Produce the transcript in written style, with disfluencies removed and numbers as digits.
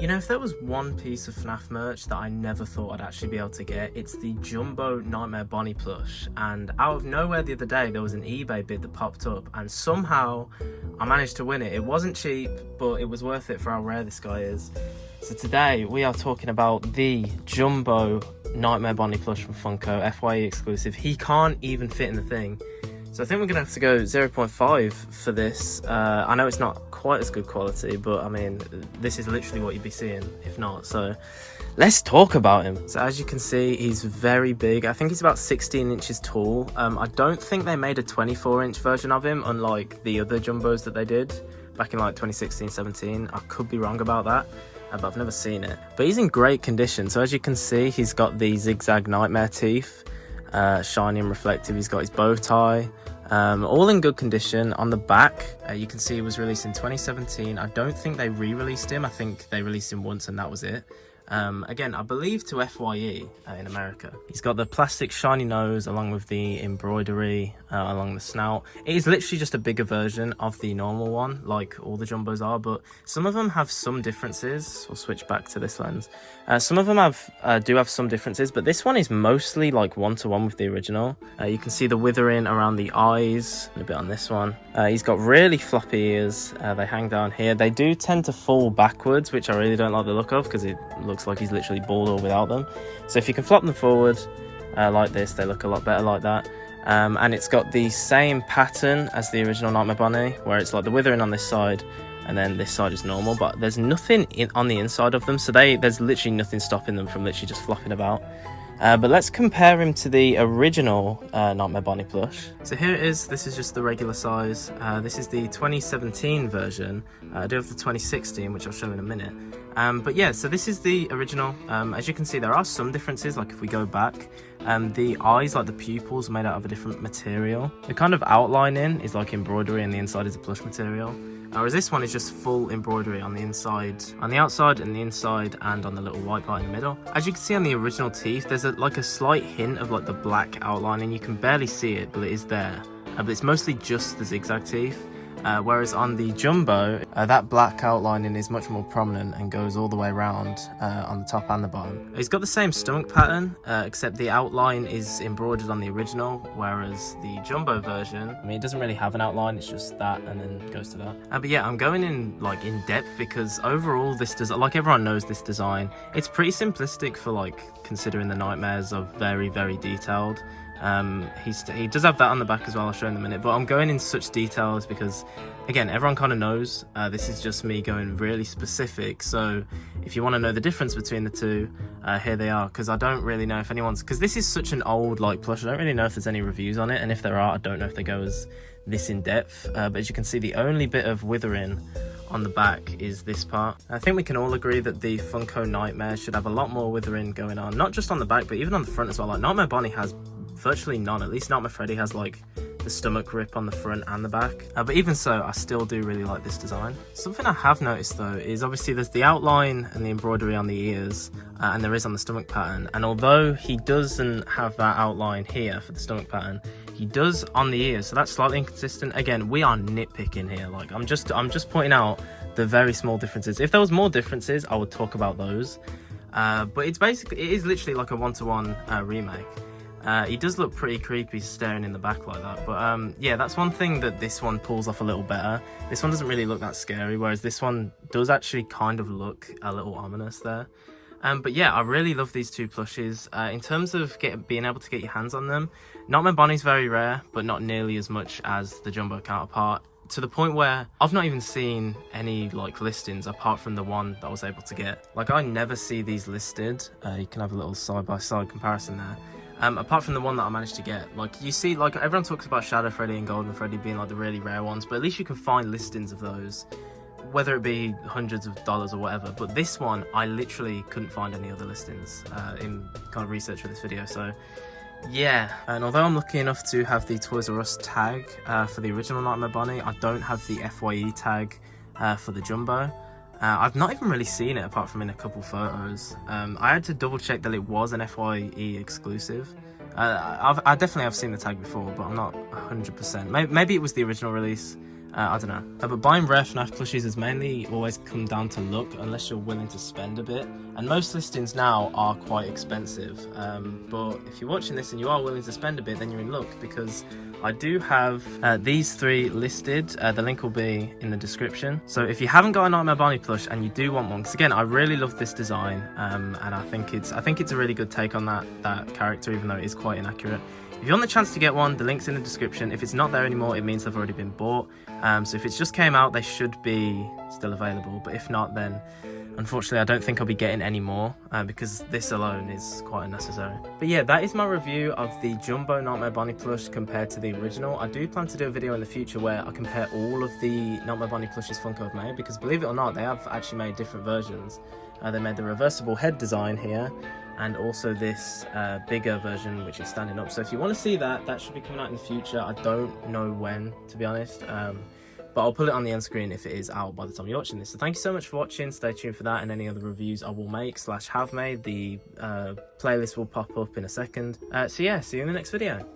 You know, if there was one piece of FNaF merch that I never thought I'd actually be able to get, it's the Jumbo Nightmare Bonnie plush. And out of nowhere the other day, there was an eBay bid that popped up, and somehow I managed to win it. It wasn't cheap, but it was worth it for how rare this guy is. So today we are talking about the Jumbo Nightmare Bonnie plush from Funko, FYE exclusive. He can't even fit in the thing. So I think we're going to have to go 0.5 for this. I know it's not quite as good quality, but I mean, this is literally what you'd be seeing if not. So let's talk about him. So as you can see, he's very big. I think he's about 16 inches tall. I don't think they made a 24-inch version of him, unlike the other Jumbos that they did back in like 2016-17. I could be wrong about that. But I've never seen it. But he's in great condition. So as you can see, he's got the zigzag nightmare teeth, shiny and reflective. He's got his bow tie, all in good condition. On the back, you can see he was released in 2017. I don't think they re-released him. I think they released him once and that was it. Again, I believe to FYE in America. He's got the plastic shiny nose along with the embroidery along the snout. It is literally just a bigger version of the normal one, like all the Jumbos are, but some of them have some differences. We'll switch back to this lens. Some of them do have some differences, but this one is mostly like one-to-one with the original. You can see the withering around the eyes, and a bit on this one. He's got really floppy ears. They hang down here. They do tend to fall backwards, which I really don't like the look of because it looks like he's literally bald or without them. So if you can flop them forward like this, they look a lot better like that. And it's got the same pattern as the original Nightmare Bonnie, where it's like the withering on this side and then this side is normal, but there's nothing on the inside of them, so there's literally nothing stopping them from literally just flopping about. But let's compare him to the original Nightmare Bonnie plush. So here it is. This is just the regular size. This is the 2017 version. I do have the 2016, which I'll show in a minute. But yeah, so this is the original. As you can see, there are some differences. Like if we go back, the eyes, like the pupils, are made out of a different material. The kind of outlining is like embroidery, and the inside is a plush material. Whereas this one is just full embroidery on the inside, on the outside and the inside, and on the little white part in the middle. As you can see on the original teeth, there's like a slight hint of like the black outlining. You can barely see it, but it is there. But it's mostly just the zigzag teeth. Whereas on the Jumbo, that black outlining is much more prominent and goes all the way around on the top and the bottom. He's got the same stomach pattern, except the outline is embroidered on the original, whereas the Jumbo version, I mean, it doesn't really have an outline, it's just that and then goes to that. But yeah, I'm going in depth because overall this design, like everyone knows this design, it's pretty simplistic for like considering the nightmares are very, very detailed. He does have that on the back as well, I'll show in a minute, but I'm going in such details because again, everyone kind of knows. This is just me going really specific, so if you want to know the difference between the two, here they are, because I don't really know if anyone's, because this is such an old like plush, I don't really know if there's any reviews on it, and if there are, I don't know if they go as this in depth. But as you can see, the only bit of withering on the back is this part. I think we can all agree that the Funko Nightmare should have a lot more withering going on, not just on the back but even on the front as well. Like Nightmare Bonnie has virtually none. At least Nightmare Freddy has like the stomach rip on the front and the back, but even so, I still do really like this design. Something I have noticed though is obviously there's the outline and the embroidery on the ears, and there is on the stomach pattern, and although he doesn't have that outline here for the stomach pattern, he does on the ears, so that's slightly inconsistent. Again, we are nitpicking here, like I'm just pointing out the very small differences. If there was more differences, I would talk about those, but it is literally like a one-to-one remake. He does look pretty creepy staring in the back like that, but yeah, that's one thing that this one pulls off a little better. This one doesn't really look that scary, whereas this one does actually kind of look a little ominous there. But yeah, I really love these two plushes. In terms of being able to get your hands on them, Nightmare Bonnie's very rare, but not nearly as much as the Jumbo counterpart, to the point where I've not even seen any like listings apart from the one that I was able to get. Like I never see these listed. You can have a little side-by-side comparison there. Apart from the one that I managed to get. Like you see, like everyone talks about Shadow Freddy and Golden Freddy being like the really rare ones, but at least you can find listings of those, whether it be hundreds of dollars or whatever. But this one, I literally couldn't find any other listings in kind of research for this video. So yeah, and although I'm lucky enough to have the Toys R Us tag for the original Nightmare Bonnie, I don't have the FYE tag for the Jumbo. I've not even really seen it apart from in a couple photos. I had to double check that it was an FYE exclusive. I definitely have seen the tag before, but I'm not 100%. Maybe it was the original release. I don't know. But buying rare FNaF plushies has mainly always come down to luck, unless you're willing to spend a bit. And most listings now are quite expensive. But if you're watching this and you are willing to spend a bit, then you're in luck, because I do have these 3 listed. The link will be in the description. So if you haven't got a Nightmare Bonnie plush and you do want one, because again, I really love this design, and I think it's a really good take on that character, even though it is quite inaccurate. If you want the chance to get one, the link's in the description. If it's not there anymore, it means they've already been bought. So if it's just came out, they should be still available. But if not, then unfortunately I don't think I'll be getting any more, because this alone is quite unnecessary. But yeah, that is my review of the Jumbo Nightmare Bonnie plush compared to the original. I do plan to do a video in the future where I compare all of the Nightmare Bonnie plushes Funko have made, because believe it or not, they have actually made different versions. They made the reversible head design here, and also this bigger version which is standing up. So if you want to see that, that should be coming out in the future. I don't know when, to be honest, but I'll put it on the end screen if it is out by the time you're watching this. So thank you so much for watching. Stay tuned for that and any other reviews I will make / have made. The playlist will pop up in a second. So yeah, see you in the next video.